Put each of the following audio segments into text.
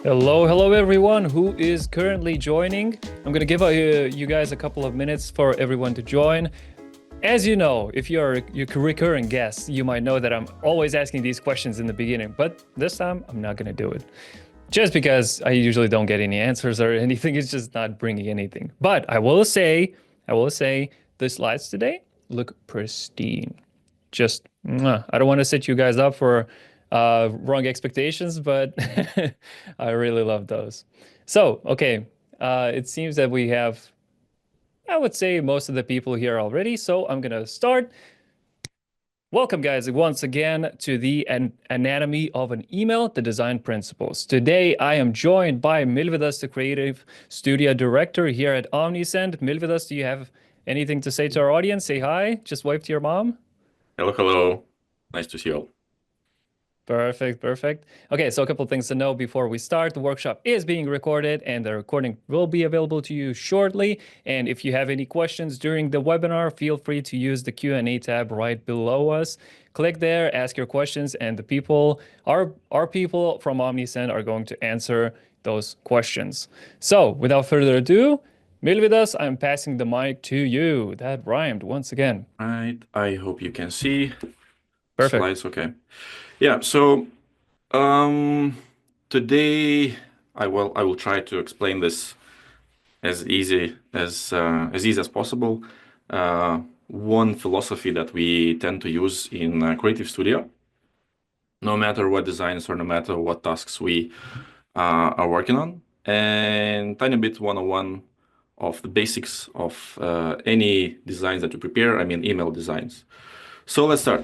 Hello everyone who is currently joining. I'm gonna give you guys a couple of minutes for everyone to join. As you know, if you're a recurring guest, you might know that I'm always asking these questions in the beginning, but this time I'm not gonna do it. Just because I usually don't get any answers or anything, it's just not bringing anything. But I will say, the slides today look pristine. Just, I don't want to set you guys up for wrong expectations, but I really love those. So, okay, it seems that we have, I would say, most of the people here already. So I'm gonna start. Welcome, guys, once again to the Anatomy of an Email, the Design Principles. Today, I am joined by Milvidas, the Creative Studio Director here at Omnisend. Milvidas, do you have anything to say to our audience? Say hi. Just wave to your mom. Hello, hello. Nice to see you all. Perfect, perfect. Okay, so a couple of things to know before we start. The workshop is being recorded and the recording will be available to you shortly. And if you have any questions during the webinar, feel free to use the Q&A tab right below us. Click there, ask your questions, and the people, our people from Omnisend are going to answer those questions. So without further ado, Milvidas, I'm passing the mic to you. That rhymed once again. Right, I hope you can see Perfect. slides. Okay. Yeah, so um today I will try to explain this as easy as possible. One philosophy that we tend to use in Creative Studio, no matter what designs or no matter what tasks we are working on, and tiny bit 101 of the basics of any designs that you prepare, I mean email designs. So let's start.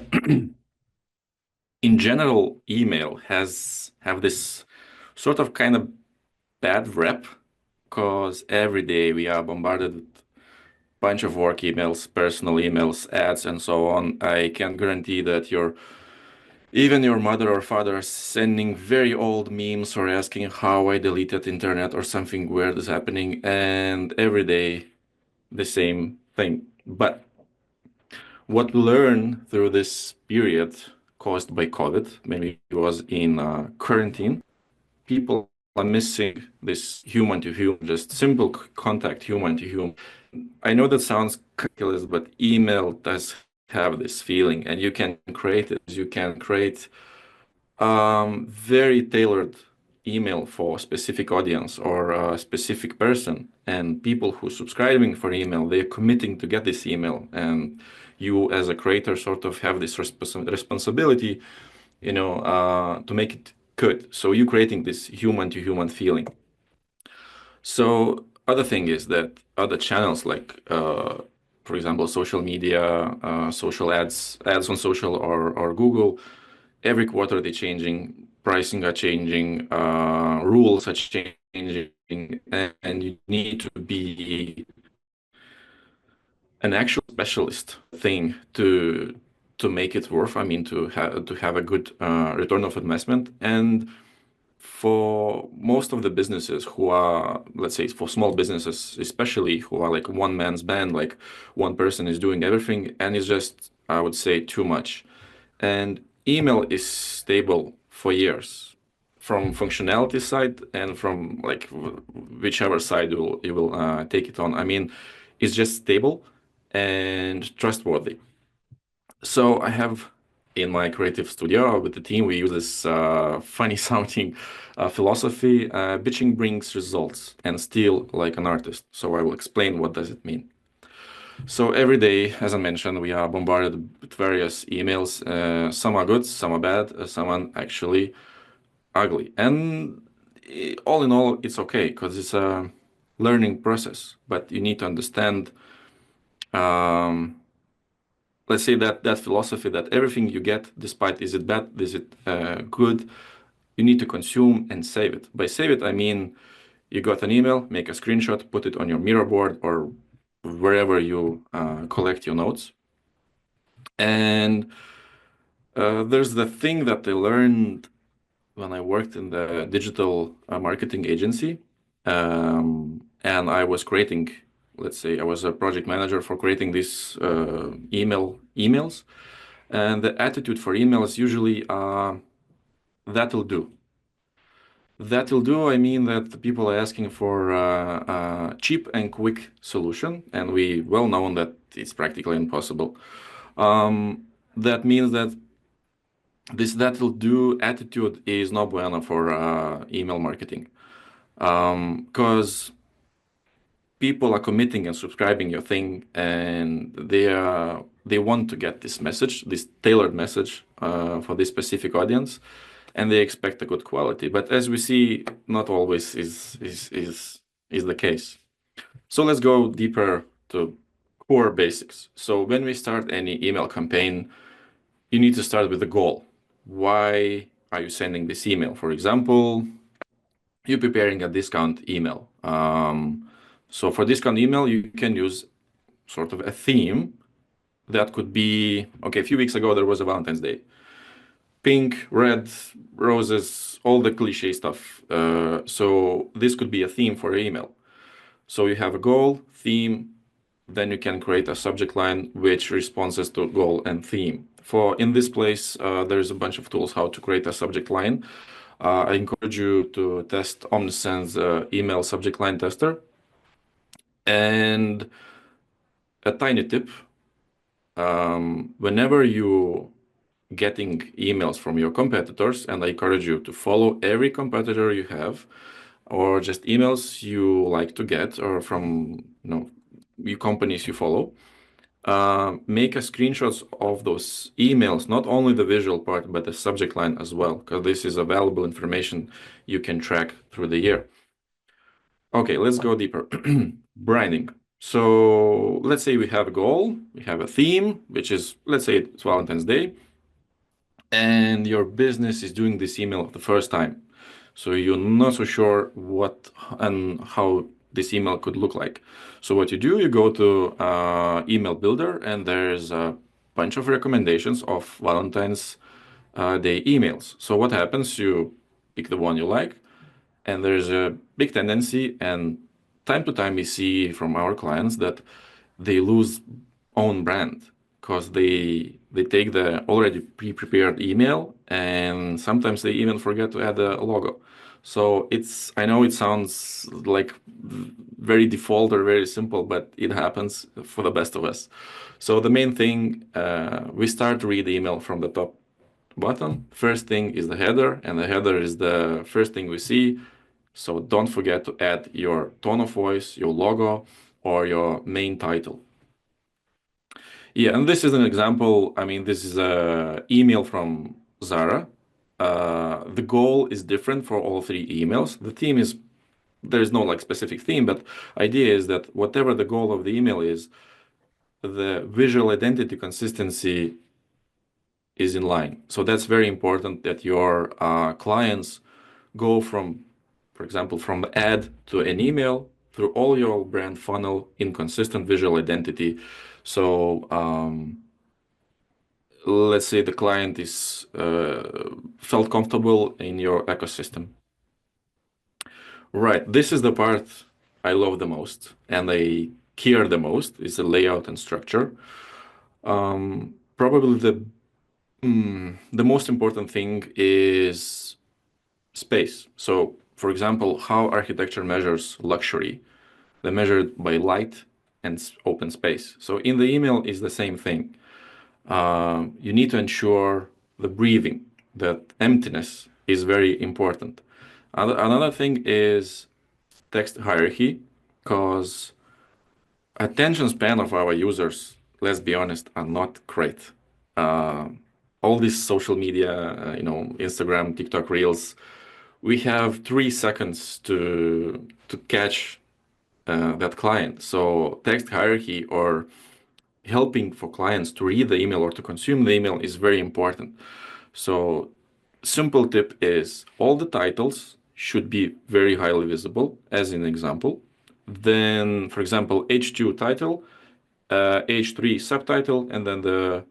In general, email have this sort of kind of bad rep because every day we are bombarded with bunch of work emails, personal emails, ads, and so on. I can guarantee that even your mother or father are sending very old memes or asking how I deleted internet or something weird is happening, and every day the same thing. But what we learned through this period caused by COVID, maybe it was in quarantine, people are missing this human to human, just simple contact, human to human. I know that sounds ridiculous, but email does have this feeling, and you can create it. You can create very tailored email for a specific audience or a specific person, and people who subscribing for email, they're committing to get this email, and you as a creator sort of have this responsibility, to make it good. So you're creating this human to human feeling. So other thing is that other channels like for example social media, social ads on social or Google, every quarter they're changing, pricing are changing, rules are changing, and you need to be an actual specialist thing to make it worth. I mean, to have a good return of investment. And for most of the businesses who are, let's say, for small businesses especially, who are like one man's band, like one person is doing everything, and it's just, I would say, too much. And email is stable for years from functionality side and from like whichever side you will take it on. I mean, it's just stable and trustworthy. So I have in my creative studio with the team, we use this funny sounding philosophy, bitching brings results and steal like an artist. So I will explain what does it mean. So every day, as I mentioned, we are bombarded with various emails. Some are good, some are bad, some are actually ugly. And all in all, it's okay because it's a learning process. But you need to understand, um, let's say that philosophy that everything you get, despite is it bad, is it good, you need to consume and save it. By save it, I mean you got an email, make a screenshot, put it on your mirror board or wherever you collect your notes. And there's the thing that I learned when I worked in the digital marketing agency. And I was creating, let's say, I was a project manager for creating these emails. And the attitude for emails usually that'll do. That will do. I mean that the people are asking for a cheap and quick solution, and we well know that it's practically impossible. That means that this that will do attitude is no bueno for email marketing, because people are committing and subscribing your thing, and they want to get this message, this tailored message for this specific audience, and they expect a good quality. But as we see, not always is the case. So let's go deeper to core basics. So when we start any email campaign, you need to start with the goal. Why are you sending this email? For example, you're preparing a discount email. So for discount email, you can use sort of a theme that could be, okay, a few weeks ago, there was a Valentine's Day. Pink, red, roses, all the cliche stuff. So this could be a theme for your email. So you have a goal, theme, then you can create a subject line which responds to goal and theme. For in this place, there's a bunch of tools how to create a subject line. I encourage you to test Omnisend's email subject line tester. And a tiny tip, whenever you getting emails from your competitors, and I encourage you to follow every competitor you have, or just emails you like to get, or from you companies you follow. Make a screenshots of those emails, not only the visual part, but the subject line as well, because this is a valuable information you can track through the year. Okay, let's go deeper. Branding. So let's say we have a goal, we have a theme, which is, let's say it's Valentine's Day, and your business is doing this email the first time. So you're not so sure what and how this email could look like. So what you do, you go to email builder, and there's a bunch of recommendations of Valentine's Day emails. So what happens, you pick the one you like, and there's a big tendency, and time to time we see from our clients that they lose own brand because they take the already pre-prepared email, and sometimes they even forget to add a logo. So I know it sounds like very default or very simple, but it happens for the best of us. So the main thing, we start to read the email from the top bottom. First thing is the header, and the header is the first thing we see. So don't forget to add your tone of voice, your logo, or your main title. Yeah, and this is an example. I mean, this is a email from Zara. The goal is different for all three emails. The theme is, there is no like specific theme, but idea is that whatever the goal of the email is, the visual identity consistency is in line. So that's very important that your clients go from, for example, from ad to an email through all your brand funnel in consistent visual identity. So let's say the client is felt comfortable in your ecosystem. Right, this is the part I love the most and I care the most, is the layout and structure. Probably the most important thing is space. So, for example, how architecture measures luxury, they measure it by light and open space. So in the email is the same thing. You need to ensure the breathing, that emptiness is very important. Another thing is text hierarchy, because attention span of our users, let's be honest, are not great. All these social media, Instagram, TikTok Reels, we have 3 seconds to catch that client. So text hierarchy or helping for clients to read the email or to consume the email is very important. So simple tip is all the titles should be very highly visible, as an example. Then, for example, H2 title, H3 subtitle, and then the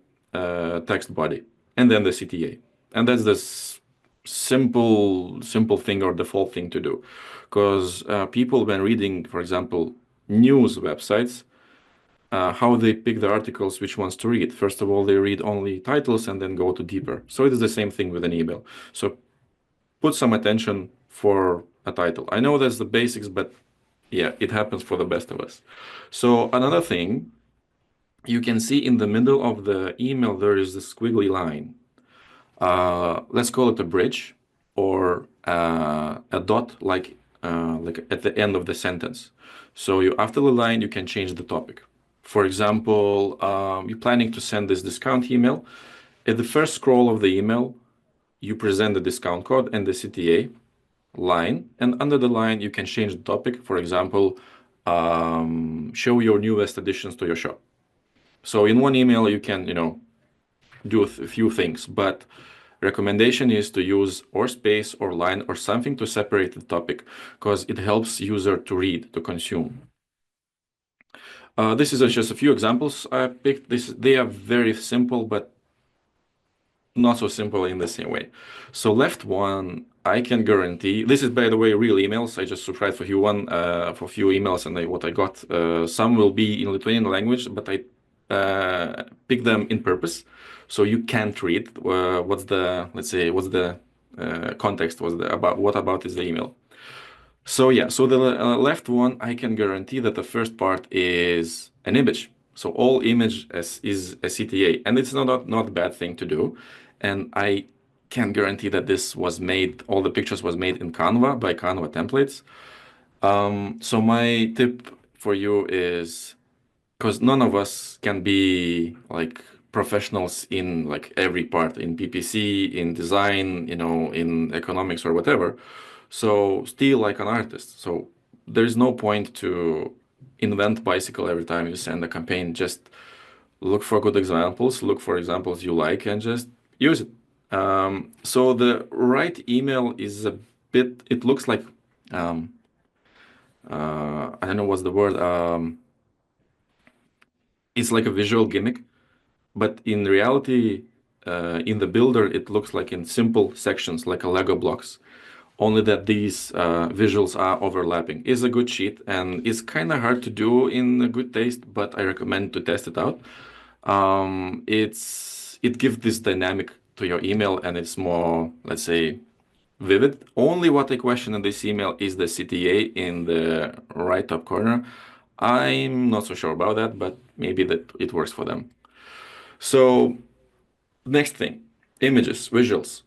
text body, and then the CTA. And that's the simple thing or default thing to do. Because people, when reading, for example, news websites, how they pick the articles, which ones to read. First of all, they read only titles and then go to deeper. So it is the same thing with an email. So put some attention for a title. I know that's the basics, but yeah, it happens for the best of us. So another thing, you can see in the middle of the email, there is this squiggly line. Let's call it a bridge or a dot, like at the end of the sentence. So you after the line, you can change the topic. For example, you're planning to send this discount email. At the first scroll of the email, you present the discount code and the CTA line, and under the line, you can change the topic. For example, show your newest additions to your shop. So in one email, you can, do a few things, but recommendation is to use or space or line or something to separate the topic because it helps user to read, to consume. This is just a few examples I picked. They are very simple, but not so simple in the same way. So left one, I can guarantee. This is, by the way, real emails. I just subscribed for for a few emails, and what I got. Some will be in Lithuanian language, but I picked them in purpose, so you can't read what's the let's say what's the context was the about what about is the email. So yeah, so the left one, I can guarantee that the first part is an image. So all image is a CTA, and it's not a bad thing to do. And I can guarantee that this was made, all the pictures was made in Canva by Canva templates. So my tip for you is because none of us can be like professionals in like every part in PPC, in design, in economics or whatever. So still like an artist. So there's no point to invent bicycle every time you send a campaign. Just look for good examples, look for examples you like, and just use it. So the right email is a bit. It looks like I don't know what's the word. It's like a visual gimmick, but in reality, in the builder, it looks like in simple sections, like a Lego blocks. Only that these visuals are overlapping. Is a good sheet and it's kind of hard to do in a good taste, but I recommend to test it out. It gives this dynamic to your email and it's more, let's say, vivid. Only what I question in this email is the CTA in the right top corner. I'm not so sure about that, but maybe that it works for them. So next thing, images, visuals.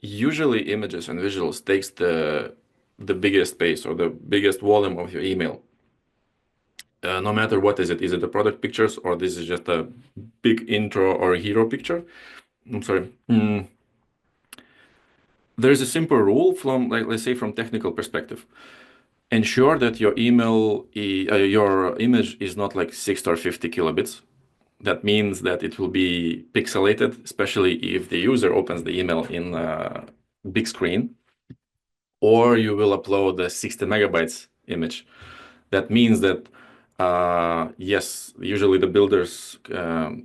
Usually images and visuals takes the biggest space or the biggest volume of your email. No matter what is it the product pictures or this is just a big intro or a hero picture? I'm sorry. There's a simple rule from, like, let's say from technical perspective. Ensure that your image is not like 60 or 50 kilobits. That means that it will be pixelated, especially if the user opens the email in a big screen, or you will upload a 60 megabytes image. That means that, yes, usually the builders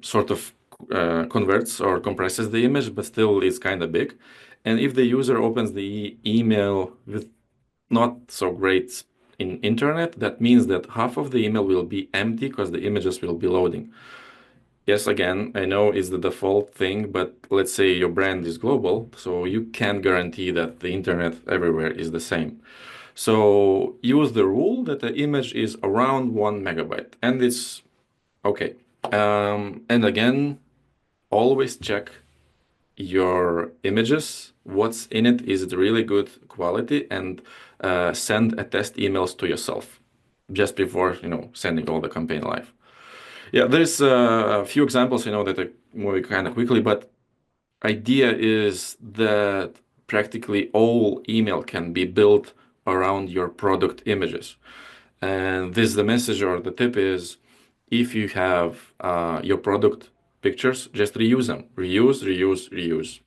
sort of converts or compresses the image, but still it's kind of big. And if the user opens the email with not so great in internet, that means that half of the email will be empty because the images will be loading. Yes, again, I know it's the default thing, but let's say your brand is global, so you can't guarantee that the internet everywhere is the same. So use the rule that the image is around 1 megabyte, and it's okay. And again, always check your images. What's in it? Is it really good quality? And send a test emails to yourself just before sending all the campaign live. Yeah, there's a few examples, that are moving kind of quickly, but idea is that practically all email can be built around your product images. And this the message or the tip is if you have your product pictures, just reuse them. Reuse, reuse, reuse.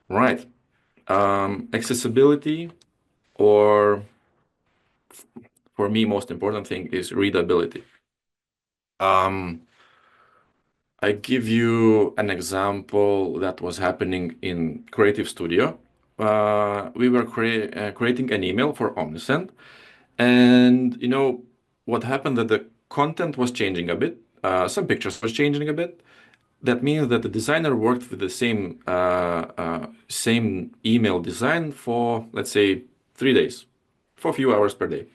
Right. Accessibility, or for me, most important thing is readability. I give you an example that was happening in Creative Studio. We were creating an email for Omnisend, and what happened that the content was changing a bit. Some pictures was changing a bit, that means that the designer worked with the same email design for, let's say, 3 days, for a few hours per day.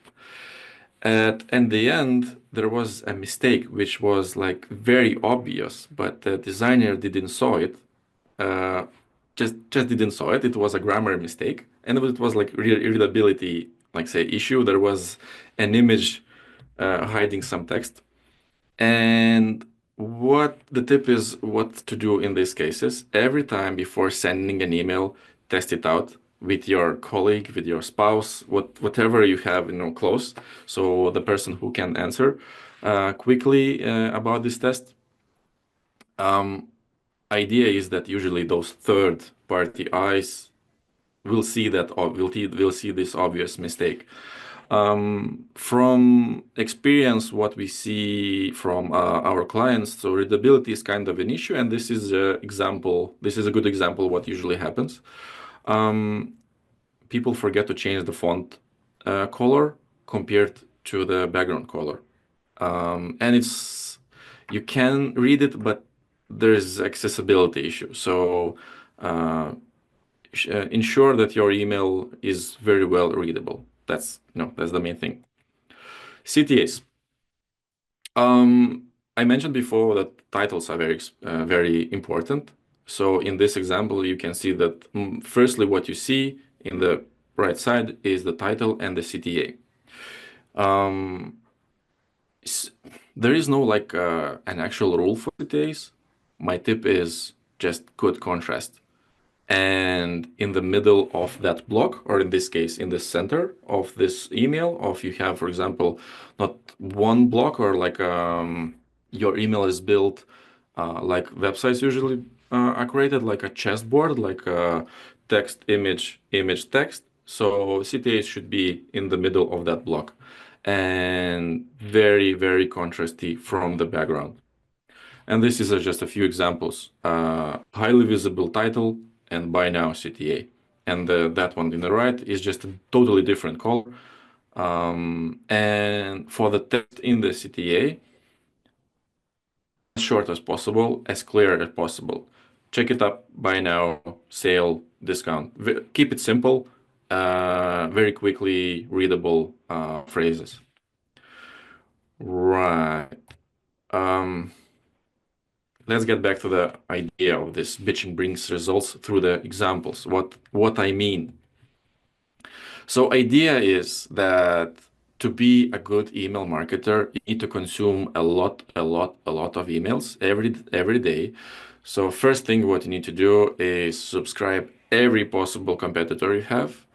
At the end, there was a mistake which was like very obvious, but the designer didn't saw it. Uh, just didn't saw it. It was a grammar mistake, and it was like readability, like say issue. There was an image hiding some text. And what the tip is, what to do in these cases, every time before sending an email, test it out with your colleague, with your spouse, whatever you have, close. So the person who can answer quickly about this test. Idea is that usually those third party eyes will see that, or will see this obvious mistake. From experience, what we see from our clients, so readability is kind of an issue, and this is a example. This is a good example what usually happens. People forget to change the font color compared to the background color, and you can read it, but there's accessibility issue. So ensure that your email is very well readable. That's the main thing. CTAs. I mentioned before that titles are very important. So in this example, you can see that firstly, what you see in the right side is the title and the CTA. There is no like an actual rule for CTAs. My tip is just good contrast. And in the middle of that block, or in this case, in the center of this email, if you have, for example, not one block, or like your email is built like websites usually are created, like a chessboard, like a text, image, image, text. So CTAs should be in the middle of that block and very, very contrasty from the background. And this is just a few examples. Highly visible title and buy now CTA. And that one in the right is just a totally different color. And for the text in the CTA, as short as possible, as clear as possible. Check it up, buy now, sale, discount. Keep it simple, very quickly readable phrases. Right. Let's get back to the idea of this bitching brings results through the examples. What I mean. So idea is that to be a good email marketer, you need to consume a lot of emails every day. So first thing what you need to do is subscribe every possible competitor you have.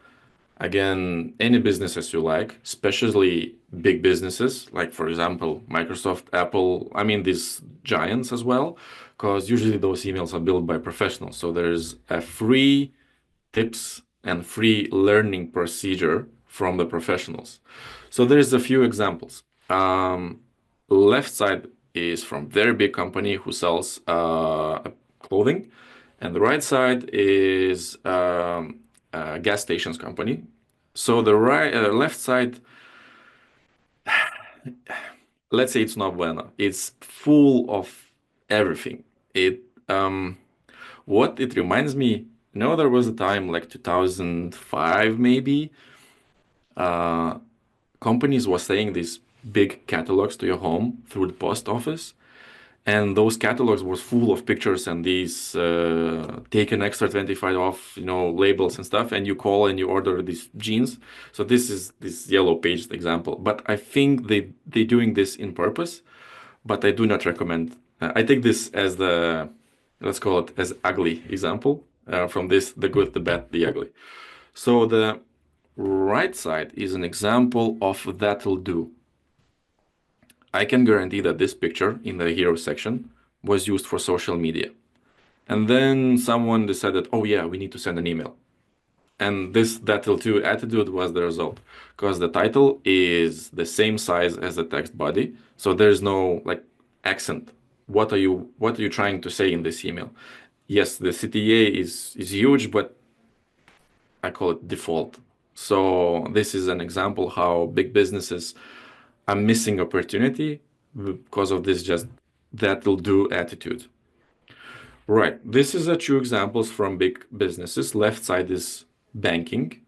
Again, any businesses you like, especially big businesses, like for example, Microsoft, Apple, I mean these giants as well, because usually those emails are built by professionals. So there's a free tips and free learning procedure from the professionals. So there's a few examples. Left side is from very big company who sells clothing, and the right side is gas stations company. So the left side, let's say it's not bueno. It's full of everything. What it reminds me, there was a time like 2005 maybe. Companies were saying these big catalogs to your home through the post office, and those catalogs were full of pictures and these take an extra 25 off, labels and stuff, and you call and you order these jeans. So this is this yellow page example, but I think they doing this in purpose, but I do not recommend. I take this as let's call it as ugly example from this, the good, the bad, the ugly. So the right side is an example of that'll do. I can guarantee that this picture in the hero section was used for social media. And then someone decided, oh yeah, we need to send an email. And this that'll do attitude was the result, because the title is the same size as the text body. So there's no like accent. What are you trying to say in this email? Yes, the CTA is huge, but I call it default. So this is an example how big businesses are missing opportunity because of this just that'll do attitude. Right. This is a two examples from big businesses. Left side is banking.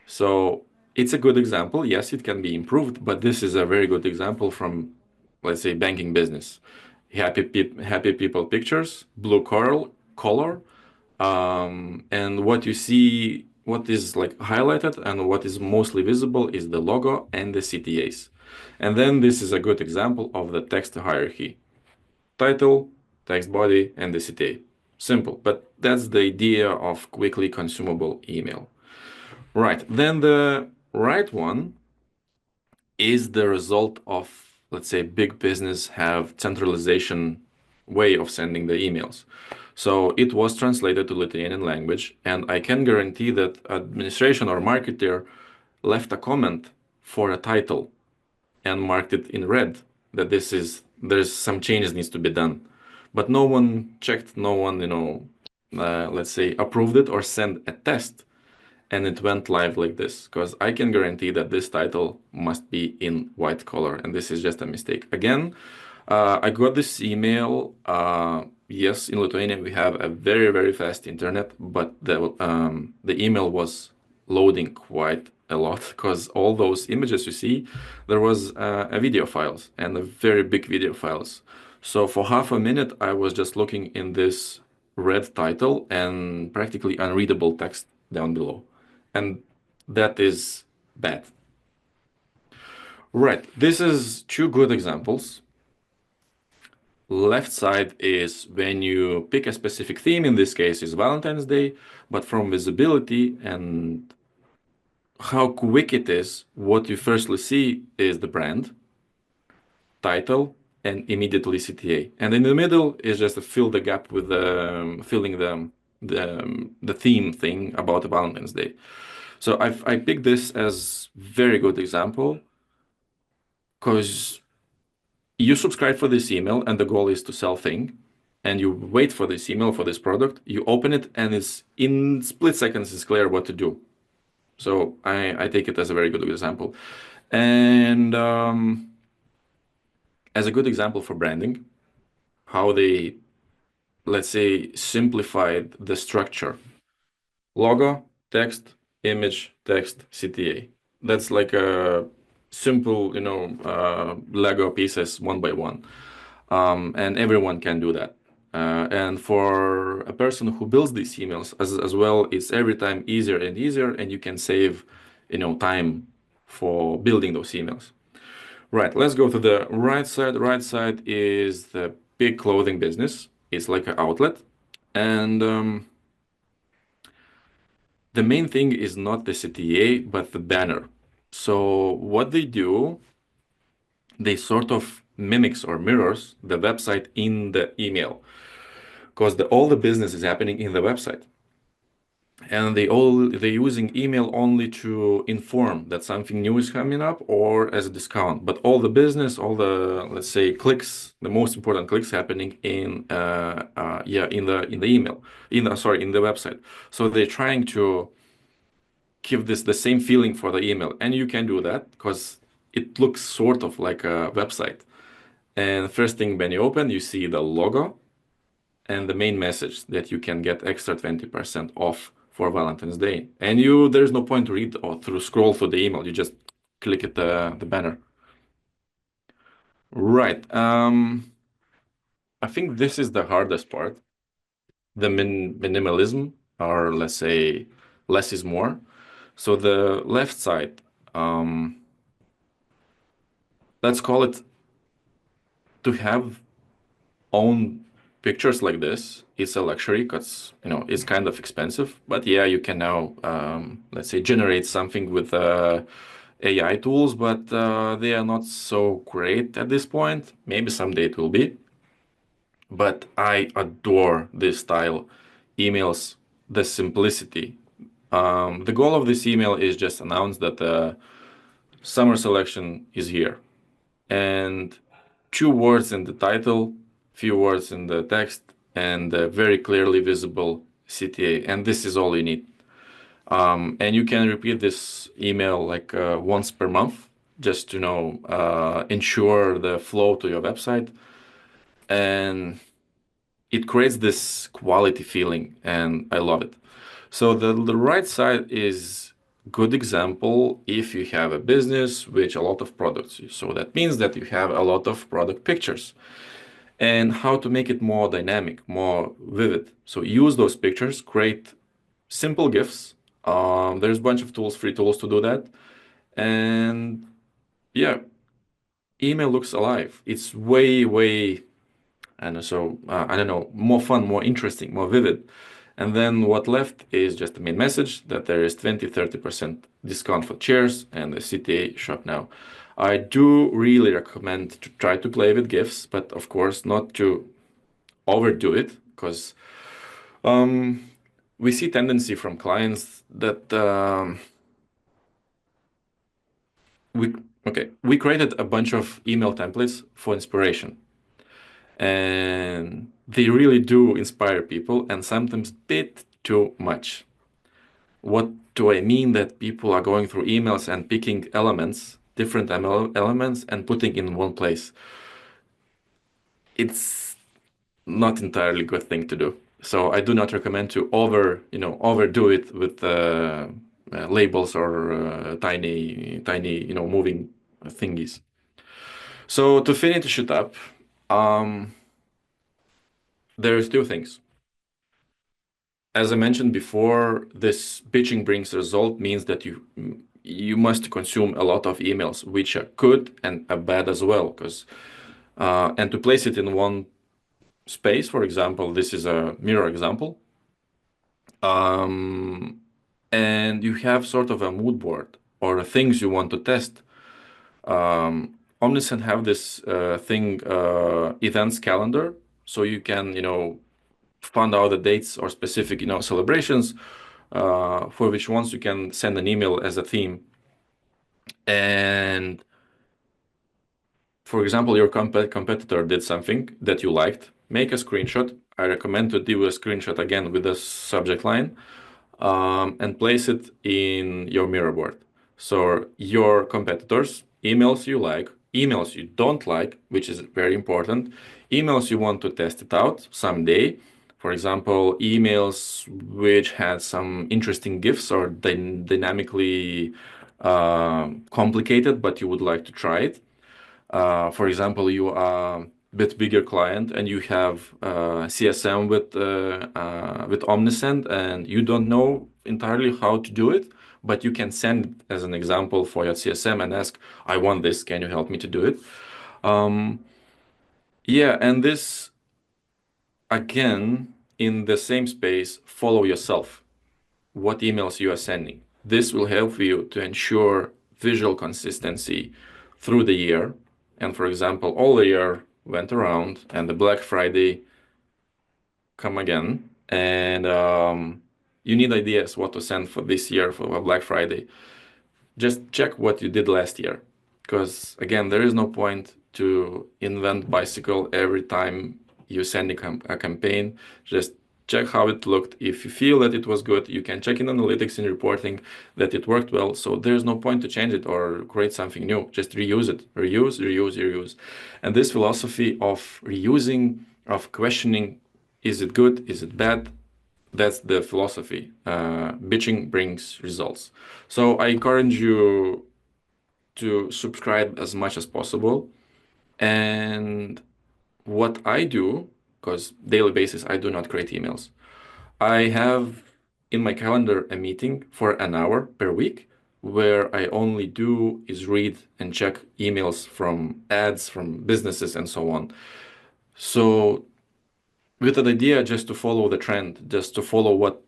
So it's a good example. Yes, it can be improved, but this is a very good example from, let's say, banking business. Happy people pictures, blue color, and what you see, what is like highlighted and what is mostly visible is the logo and the CTAs. And then this is a good example of the text hierarchy. Title, text body, and the CTA. Simple, but that's the idea of quickly consumable email. Right, then the right one is the result of, let's say, big business have centralization way of sending the emails. So it was translated to Lithuanian language, and I can guarantee that administration or marketer left a comment for a title and marked it in red that there's some changes needs to be done. But no one checked, no one, let's say, approved it or sent a test, and it went live like this, because I can guarantee that this title must be in white color, and this is just a mistake. Again, I got this email. Yes, in Lithuania we have a very, very fast internet, but the email was loading quite a lot because all those images you see, there was a video files and a very big video files. So for half a minute, I was just looking in this red title and practically unreadable text down below. And that is bad. Right, this is two good examples. Left side is when you pick a specific theme, in this case is Valentine's Day, but from visibility and how quick it is, what you firstly see is the brand, title, and immediately CTA. And in the middle is just to fill the gap with filling the theme thing about Valentine's Day. So I picked this as very good example because you subscribe for this email and the goal is to sell thing, and you wait for this email for this product, you open it and it's in split seconds it's clear what to do. So I take it as a very good example. And as a good example for branding, how they, let's say, simplified the structure. Logo, text, image, text, CTA. That's like a simple, Lego pieces one by one. And everyone can do that. And for a person who builds these emails as well, it's every time easier and easier, and you can save, time for building those emails. Right, let's go to the right side. Right side is the big clothing business. It's like an outlet. And the main thing is not the CTA, but the banner. So what they do, they sort of mimics or mirrors the website in the email, because all the business is happening in the website, and they're using email only to inform that something new is coming up or as a discount. But all the business, all the, let's say, clicks, the most important clicks happening in in the email, in the website. So they're trying to give this the same feeling for the email, and you can do that because it looks sort of like a website. And first thing when you open, you see the logo and the main message that you can get extra 20% off for Valentine's Day. And there's no point to read or through scroll through the email. You just click at the banner. Right. I think this is the hardest part. The minimalism, or let's say less is more. So the left side, let's call it, to have own pictures like this, it's a luxury because it's kind of expensive. But yeah, you can now let's say generate something with AI tools, but they are not so great at this point. Maybe someday it will be. But I adore this style emails, the simplicity. The goal of this email is just announce that the summer selection is here, and two words in the title, few words in the text, and a very clearly visible CTA. And this is all you need. And you can repeat this email like once per month, just to ensure the flow to your website. And it creates this quality feeling, and I love it. So the right side is good example if you have a business with a lot of products. So that means that you have a lot of product pictures and how to make it more dynamic, more vivid. So use those pictures, create simple GIFs. There's a bunch of tools, free tools to do that. And yeah, email looks alive. It's way, and so I don't know, more fun, more interesting, more vivid. And then what left is just the main message that there is 20-30% discount for chairs and the CTA shop now. I do really recommend to try to play with GIFs, but of course not to overdo it, because we see tendency from clients that we created a bunch of email templates for inspiration, and they really do inspire people, and sometimes bit too much. What do I mean? That people are going through emails and picking elements, different elements, and putting in one place. It's not entirely good thing to do. So I do not recommend to overdo it with labels or tiny, moving thingies. So to finish it up, there's two things. As I mentioned before, this pitching brings result means that you must consume a lot of emails, which are good and are bad as well. Because and to place it in one space, for example, this is a mirror example, and you have sort of a mood board or things you want to test. Omnisend have this thing, events calendar, so you can find out the dates or specific celebrations, for which ones you can send an email as a theme. And for example, your competitor did something that you liked, make a screenshot. I recommend to do a screenshot again with the subject line, and place it in your mirror board. So your competitors, emails you like, emails you don't like, which is very important, emails you want to test it out someday. For example, emails which had some interesting GIFs or dynamically complicated, but you would like to try it. For example, you are a bit bigger client and you have CSM with Omnisend, and you don't know entirely how to do it, but you can send it as an example for your CSM and ask, I want this, can you help me to do it? Yeah, and this again, in the same space, follow yourself. What emails you are sending. This will help you to ensure visual consistency through the year. And for example, all the year went around and the Black Friday come again, and you need ideas what to send for this year for Black Friday. Just check what you did last year, because again, there is no point to invent bicycle every time you send a campaign. Just check how it looked. If you feel that it was good, you can check in analytics and reporting that it worked well. So there's no point to change it or create something new. Just reuse it. Reuse. And this philosophy of reusing, of questioning, is it good? Is it bad? That's the philosophy. Bitching brings results. So I encourage you to subscribe as much as possible. And what I do, because daily basis, I do not create emails. I have in my calendar a meeting for an hour per week where I only do is read and check emails from ads, from businesses, and so on. So with an idea just to follow the trend, just to follow what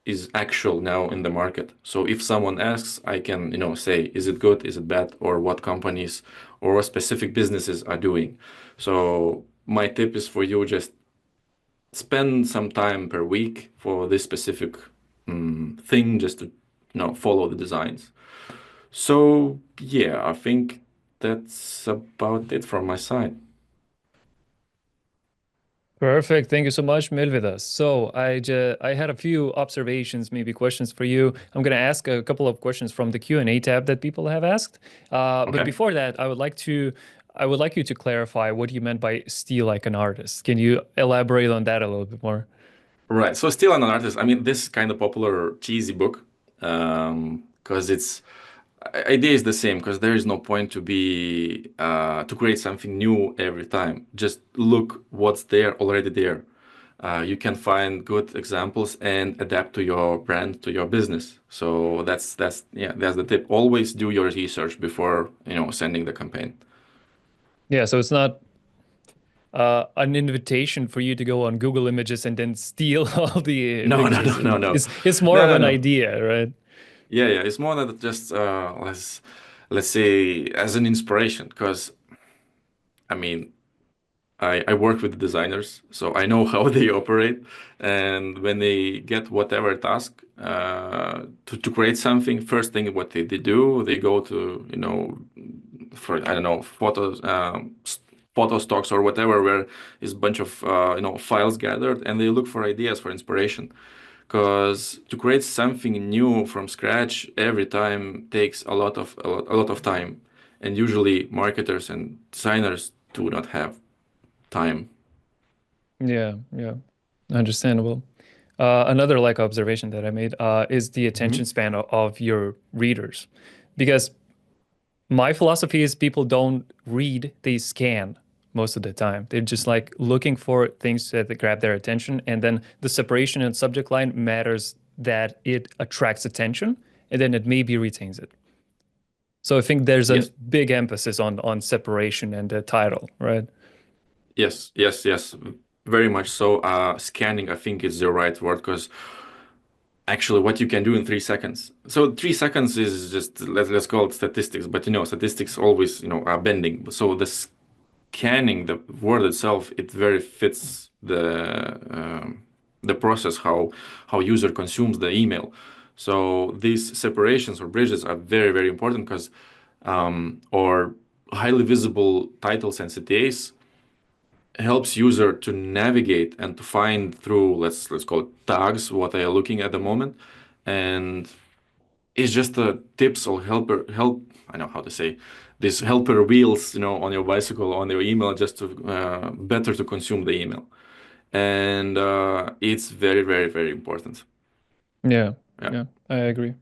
is actual now in the market. So if someone asks, I can, say, is it good, is it bad, or what companies or what specific businesses are doing. So my tip is for you, just spend some time per week for this specific thing, just to follow the designs. So yeah, I think that's about it from my side. Perfect. Thank you so much, Milvidas. So I had a few observations, maybe questions for you. I'm going to ask a couple of questions from the Q&A tab that people have asked. But Okay. before that, I would like to I would like you to clarify what you meant by steal like an artist. Can you elaborate on that a little bit more? Right. So still an artist. I mean, this kind of popular cheesy book, because it's idea is the same. Because there is no point to be to create something new every time. Just look what's there already there. You can find good examples and adapt to your brand, to your business. So that's yeah, that's the tip. Always do your research before sending the campaign. Yeah, so it's not an invitation for you to go on Google Images and then steal all the No, no, no, pictures. no, no, It's more no, of no, an no. idea, right? Yeah, yeah. It's more than just let's say as an inspiration. Because I mean, I work with designers, so I know how they operate. And when they get whatever task to create something, first thing what they do, they go to, for I don't know, photo stocks or whatever, where is a bunch of files gathered, and they look for ideas for inspiration. Because to create something new from scratch every time takes a lot of time, and usually marketers and designers do not have time. Yeah, yeah, understandable. Another like observation that I made is the attention Mhm. span of your readers, because my philosophy is people don't read, they scan most of the time. They're just like looking for things that grab their attention, and then the separation and subject line matters that it attracts attention, and then it maybe retains it. So I think there's a Yes, big emphasis on separation and the title, right? yes, yes, yes, very much so. Scanning, I think, is the right word because actually, what you can do in 3 seconds. So 3 seconds is just let's call it statistics, but statistics always are bending. So the scanning, the word itself, it very fits the process how user consumes the email. So these separations or bridges are very very important because or highly visible titles and CTAs helps user to navigate and to find through let's call it tags what they are looking at the moment, and it's just a tips or help. I know how to say these helper wheels on your bicycle on your email just to better to consume the email, and it's very very very important. Yeah, Yeah. yeah, I agree.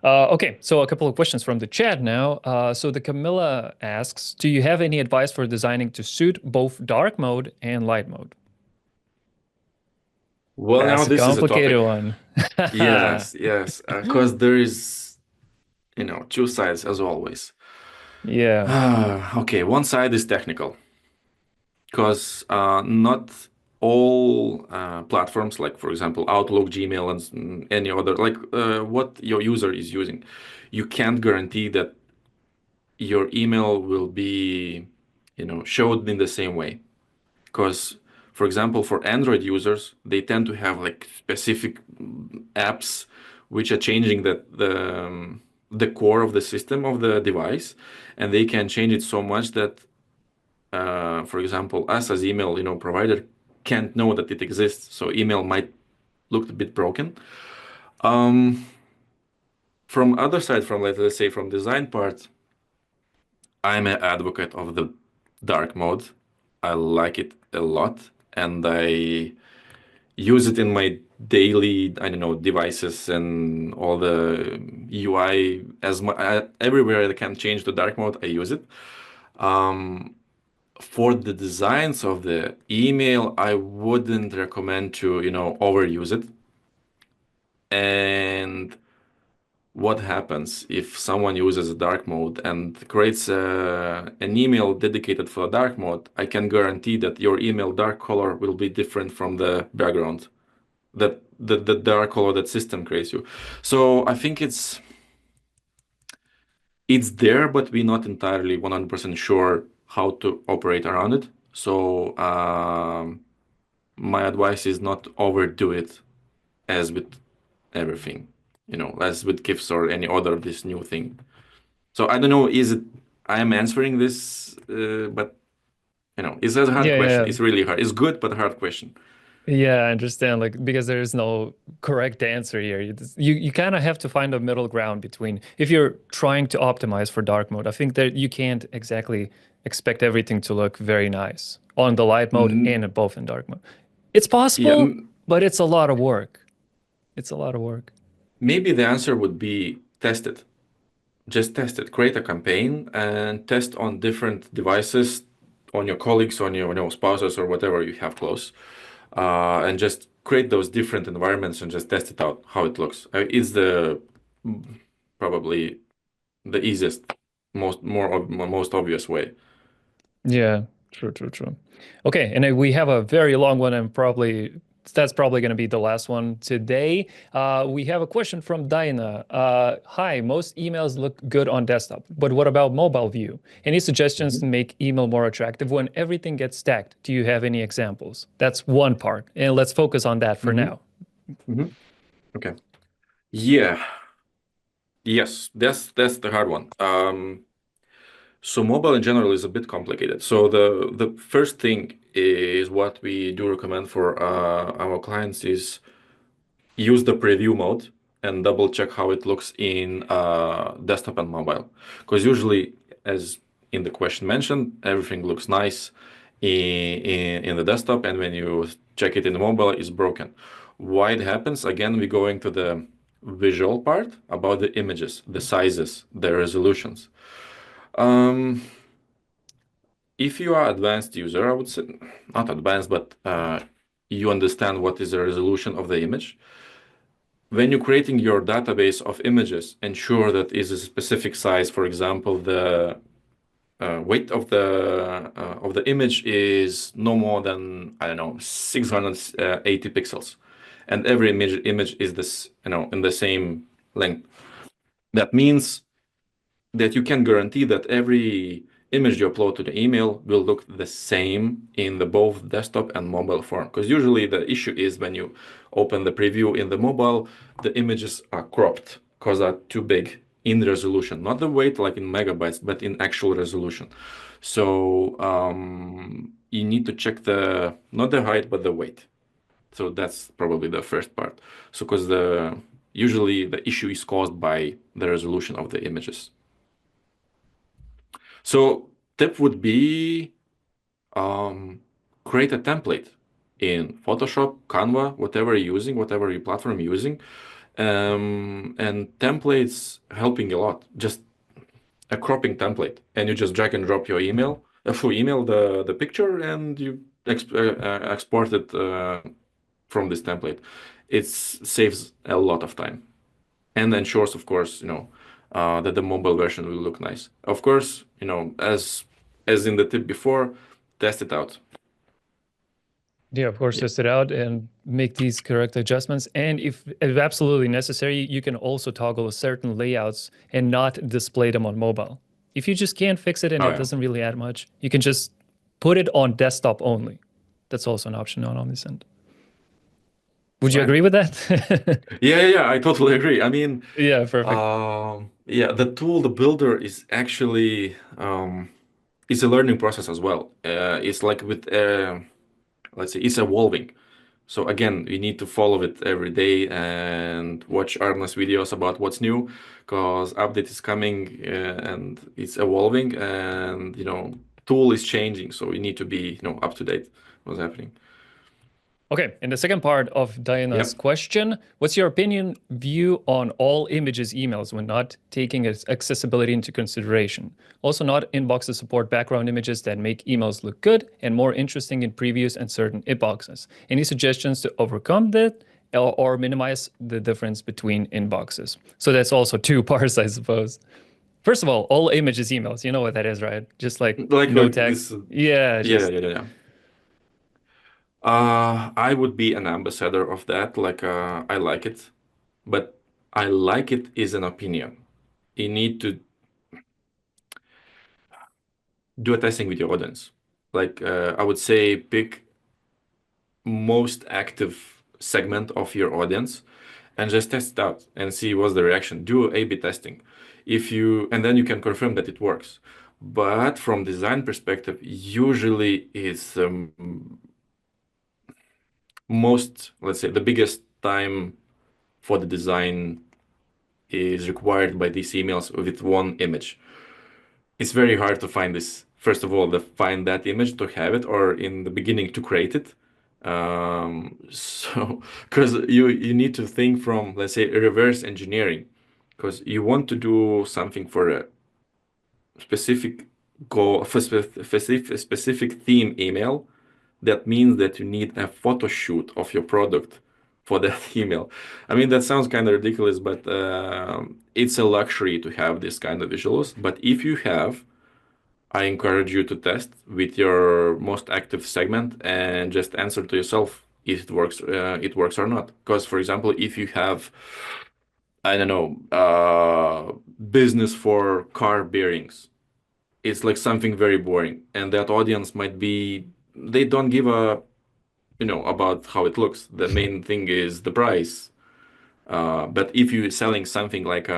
Okay, so a couple of questions from the chat now. So the Camilla asks, do you have any advice for designing to suit both dark mode and light mode? Well, now That's a this is a topic. complicated one. Yes, yes, because there is two sides as always. Yeah, Okay, one side is technical because not all platforms, like for example Outlook, Gmail, and any other, like what your user is using, you can't guarantee that your email will be, showed in the same way. Because, for example, for Android users, they tend to have like specific apps which are changing the core of the system of the device, and they can change it so much that for example, us as email, provider can't know that it exists. So email might look a bit broken. Um, from other side, from let's say from design part, I'm an advocate of the dark mode. I like it a lot, and I use it in my daily, I don't know, devices and all the UI everywhere I can change to dark mode. I use it. Um, for the designs of the email, I wouldn't recommend to, overuse it. And what happens if someone uses a dark mode and creates an email dedicated for dark mode? I can guarantee that your email dark color will be different from the background, that the dark color that system creates you. So I think it's there, but we're not entirely 100% sure how to operate around it. So my advice is not overdo it as with everything, as with gifts or any other this new thing. So I don't know, is it I am answering this, but it's a hard yeah, question. yeah. It's really hard. It's good, but a hard question. Yeah, I understand. Like because there is no correct answer here. You kind of have to find a middle ground between if you're trying to optimize for dark mode. I think that you can't exactly expect everything to look very nice on the light mode Mm, and both in dark mode. It's yeah, possible, but it's a lot of work. It's a lot of work. maybe the answer would be test it. Just test it. Create a campaign and test on different devices, on your colleagues, on your spouses or whatever you have close, and just create those different environments and just test it out how it looks. It's the probably the easiest, most obvious way. Yeah, true, true, true. Okay, and then we have a very long one, and probably that's probably going to be the last one today. We have a question from Dinah. Hi, most emails look good on desktop, but what about mobile view? Any suggestions to Mhm. make email more attractive when everything gets stacked? Do you have any examples? That's one part, and let's focus on that for Mhm. now. Mhm. Okay. Yeah. Yes. That's the hard one. So mobile in general is a bit complicated. So the first thing is what we do recommend for our clients is use the preview mode and double check how it looks in desktop and mobile. Because usually, as in the question mentioned, everything looks nice in the desktop, and when you check it in the mobile, it's broken. Why it happens? Again, we go into the visual part about the images, the sizes, the resolutions. Um, if you are advanced user, I would say not advanced, but you understand what is the resolution of the image. When you're creating your database of images, ensure that is a specific size. For example, the weight of the image is no more than, I don't know, 680 pixels, and every image is this, in the same length. That means that you can guarantee that every image you upload to the email will look the same in the both desktop and mobile form. Because usually the issue is when you open the preview in the mobile, the images are cropped because they're too big in resolution, not the weight like in megabytes, but in actual resolution. So you need to check the not the height but the weight. So that's probably the first part. So because the usually the issue is caused by the resolution of the images. So tip would be um, create a template in Photoshop, Canva, whatever you're using, whatever your platform you're using. And templates helping a lot. Just a cropping template, and you just drag and drop your email, full email, the picture, and you export it from this template. It saves a lot of time and ensures, of course, that the mobile version will look nice. Of course, as in the tip before, test it out. Yeah, of course, Yeah. test it out and make these correct adjustments. And if absolutely necessary, you can also toggle certain layouts and not display them on mobile. If you just can't fix it and Oh it yeah. doesn't really add much, you can just put it on desktop only. That's also an option on Omnisend. Would you Right. agree with that? Yeah. I totally agree. I mean, Yeah, perfect. yeah, the tool, the builder is actually it's a learning process as well. It's like with let's say it's evolving. So again, you need to follow it every day and watch Arna's videos about what's new, because update is coming and it's evolving, and tool is changing. So you need to be up to date what's happening. Okay, and the second part of Diana's Yep. question, what's your opinion view on all images emails when not taking accessibility into consideration? Also, not inboxes support background images that make emails look good and more interesting in previews and certain inboxes. Any suggestions to overcome that or minimize the difference between inboxes? So that's also two parts, I suppose. First of all images emails, you know what that is, right? Just like Like no text. this. Yeah, Yeah, just yeah, yeah, yeah. I would be an ambassador of that. Like, I like it, but I like it is an opinion. You need to do a testing with your audience. Like, I would say pick most active segment of your audience and just test it out and see what's the reaction. Do A/B testing. And then you can confirm that it works. But from design perspective, usually it's let's say, the biggest time for the design is required by these emails with one image. It's very hard to find this. First of all, to find that image, to have it, or in the beginning to create it. So, because you need to think from, let's say, reverse engineering, because you want to do something for a specific goal, for specific theme email. That means that you need a photo shoot of your product for that email. I mean, that sounds kind of ridiculous, but it's a luxury to have this kind of visuals. But if you have, I encourage you to test with your most active segment and just answer to yourself if it works or not. Because, for example, if you have, I don't know, business for car bearings, it's like something very boring, and that audience might be, they don't give a, about how it looks. The main thing is the price. But if you're selling something like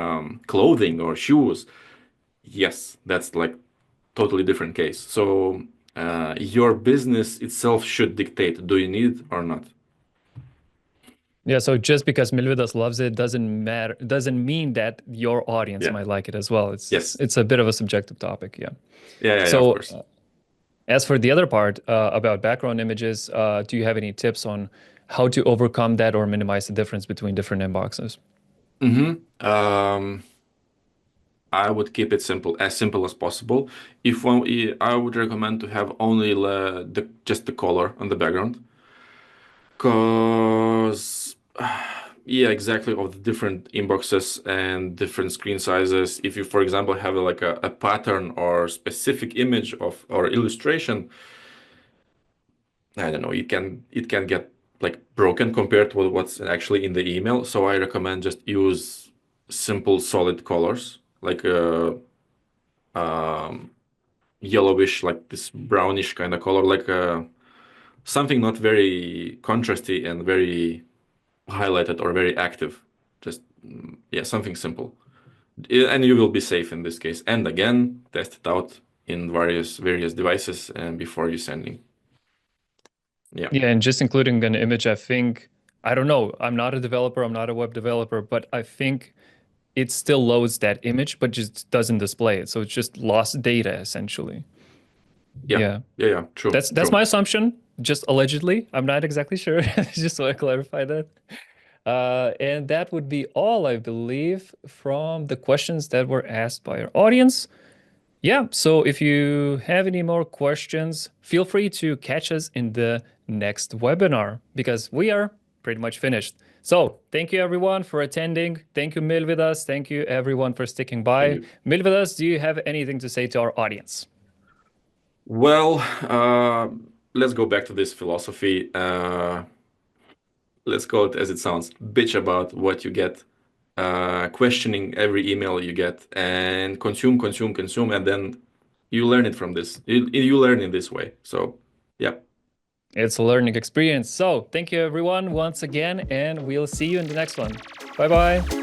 clothing or shoes, yes, that's like totally different case. So your business itself should dictate, do you need it or not? Yeah, so just because Milvidas loves it doesn't mean that your audience Yeah. might like it as well. It's Yes. it's a bit of a subjective topic, yeah. Yeah, of So course. as for the other part about background images, do you have any tips on how to overcome that or minimize the difference between different inboxes? Um, I would keep it simple as possible. If one, I would recommend to have only just the color on the background, cause yeah, exactly, of the different inboxes and different screen sizes. If you, for example, have like a pattern or specific image of or illustration, I don't know, it can get like broken compared to what's actually in the email. So I recommend just use simple solid colors like um, yellowish, like this brownish kind of color, like something not very contrasty and very highlighted or very active. Just yeah, something simple. And you will be safe in this case. And again, test it out in various devices and before you sending. Yeah. Yeah, and just including an image, I think, I don't know, I'm not a developer, I'm not a web developer, but I think it still loads that image, but just doesn't display it. So it's just lost data essentially. Yeah. Yeah. Yeah. True. That's True. my assumption, just allegedly. I'm not exactly sure. Just want to clarify that. And that would be all, I believe, from the questions that were asked by our audience. Yeah, so if you have any more questions, feel free to catch us in the next webinar because we are pretty much finished. So thank you everyone for attending. Thank you, Milvidas. Thank you everyone for sticking Thank by. you. Milvidas, do you have anything to say to our audience? Well, let's go back to this philosophy. Let's call it as it sounds. Bitch about what you get, questioning every email you get, and consume, and then you learn it from this. You learn in this way. So, yeah. It's a learning experience. So thank you everyone once again, and we'll see you in the next one. Bye bye.